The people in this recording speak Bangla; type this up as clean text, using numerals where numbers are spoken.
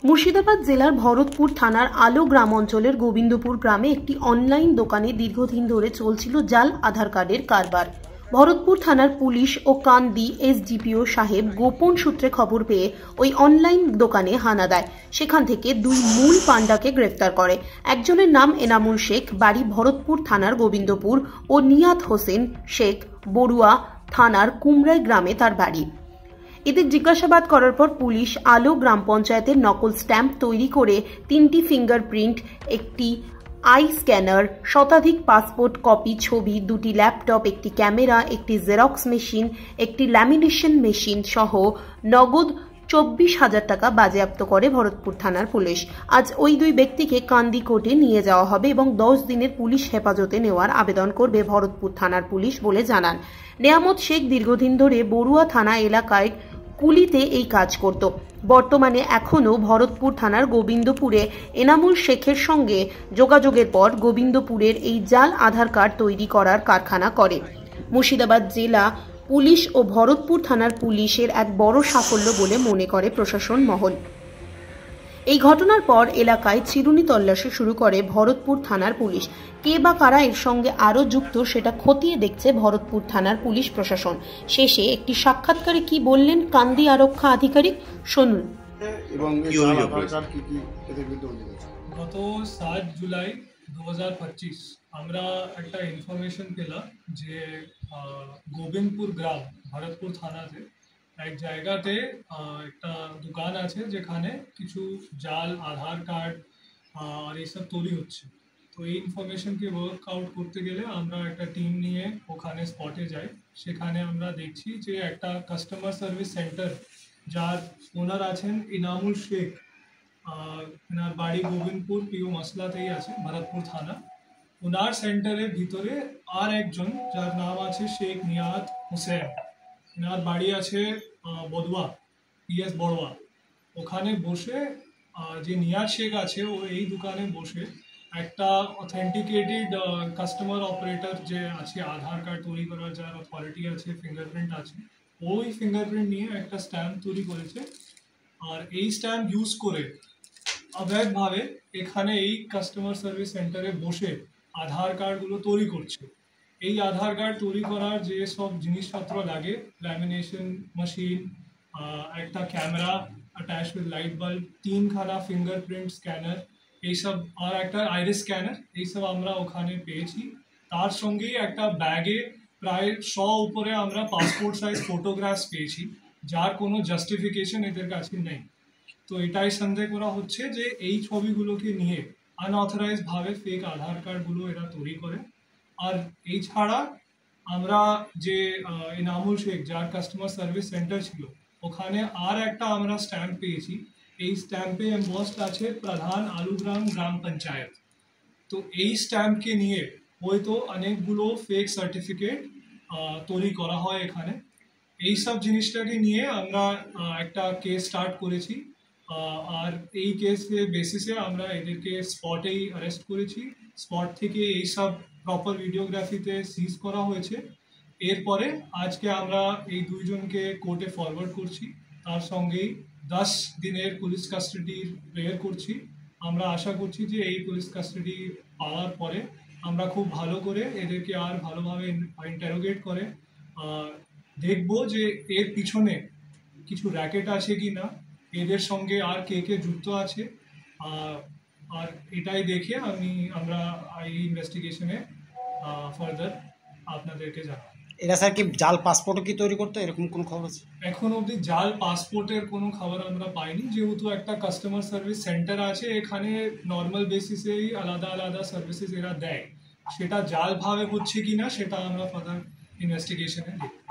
মুর্শিদাবাদ জেলার ভরতপুর থানার আলো গ্রাম অঞ্চলের গোবিন্দপুর গ্রামে একটি অনলাইন দোকানে দীর্ঘদিন ধরে চলছিল জাল আধার কার্ডের কারবার। ভরতপুর থানার পুলিশ ও কান্দি এসডিপিও সাহেব গোপন সূত্রে খবর পেয়ে ওই অনলাইন দোকানে হানা দেয়। সেখান থেকে দুই মূল পাণ্ডাকে গ্রেফতার করে। একজনের নাম এনামুল শেখ, বাড়ি ভরতপুর থানার গোবিন্দপুর, ও নিয়াত হোসেন শেখ, বড়ুয়া থানার কুমরাই গ্রামে তার বাড়ি। এদের জিজ্ঞাসাবাদ করার পর পুলিশ আলো গ্রাম পঞ্চায়েতের নকল স্ট্যাম্প তৈরি করে 3টি ফিঙ্গারপ্রিন্ট, একটি আই স্ক্যানার, শতাধিক পাসপোর্ট কপি ছবি, 2টি ল্যাপটপ, একটি ক্যামেরা, একটি জেরক্স মেশিন, একটি ল্যামিনেশন মেশিন সহ নগদ 24,000 টাকা বাজেয়াপ্ত করে ভরতপুর থানার পুলিশ। আজ ওই দুই ব্যক্তিকে কান্দি কোর্টে নিয়ে যাওয়া হবে এবং 10 দিনের পুলিশ হেফাজতে নেওয়ার আবেদন করবে ভরতপুর থানার পুলিশ বলে জানান। নেয়ামত শেখ দীর্ঘদিন ধরে বড়ুয়া থানা এলাকায় কুলিতে এই কাজ করত। বর্তমানে এখনও ভরতপুর থানার গোবিন্দপুরে এনামুল শেখের সঙ্গে যোগাযোগের পর গোবিন্দপুরের এই জাল আধার কার্ড তৈরি করার কারখানা করে। মুর্শিদাবাদ জেলা পুলিশ ও ভরতপুর থানার পুলিশের এক বড় সাফল্য বলে মনে করে প্রশাসন মহল। এই ঘটনার পর এলাকায় চিরুনি তল্লাশি শুরু করে ভরতপুর থানার পুলিশ। কে বা কারা এর সঙ্গে আরও যুক্ত সেটা খতিয়ে দেখছে ভরতপুর থানার পুলিশ প্রশাসন। শেষে একটি সাক্ষাৎকারে কি বললেন কান্দি আরক্ষা আধিকারিক, শুনুন। গত 7 জুলাই 2025 আমরা একটা ইনফরমেশন পেলাম যে গোবিন্দপুর গ্রাম ভরতপুর থানাতে এক জায়গাতে একটা দোকান আছে যেখানে কিছু জাল আধার কার্ড আর এইসব তৈরি হচ্ছে। তো এই ইনফরমেশনকে ওয়ার্ক আউট করতে গেলে আমরা একটা টিম নিয়ে ওখানে স্পটে যাই। সেখানে আমরা দেখছি যে একটা কাস্টমার সার্ভিস সেন্টার যার ওনার আছেন এনামুল শেখ, ওনার বাড়ি গোবিন্দপুর পিও মশলাতেই আছে, ভরতপুর থানা। ওনার সেন্টারের ভিতরে আর একজন যার নাম আছে শেখ নিয়াত হোসেন, ওনার বাড়ি আছে বদুয়া পিএস বড়ুয়া। ওখানে বসে যে নিয়াত শেখ আছে ও এই দোকানে বসে একটা অথেন্টিকেটেড কাস্টমার অপারেটর যে আছে, আধার কার্ড তৈরি করার যার অথরিটি আছে, ফিঙ্গারপ্রিন্ট আছে, ওই ফিঙ্গারপ্রিন্ট নিয়ে একটা স্ট্যাম্প তৈরি করেছে। আর এই স্ট্যাম্প ইউজ করে অবৈধভাবে এখানে এই কাস্টমার সার্ভিস সেন্টারে বসে আধার কার্ডগুলো তৈরি করছে। এই আধার কার্ড তৈরি করার যে সব জিনিসপত্র লাগে, ল্যামিনেশন মেশিন, একটা camera attach with light bulb, 3খানা ফিঙ্গারপ্রিন্ট স্ক্যানার, এইসব, আর একটা আইরিস স্ক্যানার, এইসব আমরা ওখানে পেয়েছি। তার সঙ্গেই একটা ব্যাগে প্রায় 100 উপরে আমরা পাসপোর্ট সাইজ ফটোগ্রাফস পেয়েছি, যার কোনো জাস্টিফিকেশন এদের কাছে নেই। তো এটাই সন্দেহ করা হচ্ছে যে এই ছবিগুলোকে নিয়ে আনঅথরাইজ ভাবে ফেক আধার কার্ডগুলো এরা তৈরি করে। আর এই ছাড়া আমরা যে এনামুল শেখ যার কাস্টমার সার্ভিস সেন্টার ছিল, ওখানে আর একটা আমরা স্ট্যাম্প পেয়েছি। এই স্ট্যাম্পে এমবসড আছে প্রধান আলুগ্রাম গ্রাম পঞ্চায়েত। তো এই স্ট্যাম্পকে নিয়ে হয়তো অনেকগুলো ফেক সার্টিফিকেট তৈরি করা হয় এখানে। এই সব জিনিসটাকে নিয়ে আমরা একটা কেস স্টার্ট করেছি। আর এই কেসের বেসিসে আমরা এদেরকে স্পটেই অ্যারেস্ট করেছি। স্পট থেকে এই সব প্রপার ভিডিওগ্রাফিতে সিজ করা হয়েছে। এরপরে আজকে আমরা এই দুইজনকে কোর্টে ফরওয়ার্ড করছি, তার সঙ্গেই 10 দিনের পুলিশ কাস্টাডির প্রেয়ার করছি। আমরা আশা করছি যে এই পুলিশ কাস্টাডি পাওয়ার পরে আমরা খুব ভালো করে এদেরকে আর ভালোভাবে ইন্টারোগেট করে দেখব যে এর পিছনে কিছু র্যাকেট আছে কি না, এদের সঙ্গে আর কে কে যুক্ত আছে। আর এটাই দেখে আমরা এই ইনভেস্টিগেশনে ফার্দার আপনাদেরকে জানাবো। এরা স্যার কি জাল পাসপোর্টও কি তৈরি করতে, এরকম কোনো খবর আছে? এখন অবধি জাল পাসপোর্টের কোনো খবর আমরা পাইনি, যেহেতু একটা কাস্টমার সার্ভিস সেন্টার আছে এখানে নর্মাল বেসিসেই আলাদা আলাদা সার্ভিসেস এরা দেয়। সেটা জালভাবে হচ্ছে কিনা সেটা আমরা ফার্দার ইনভেস্টিগেশনে দেখব।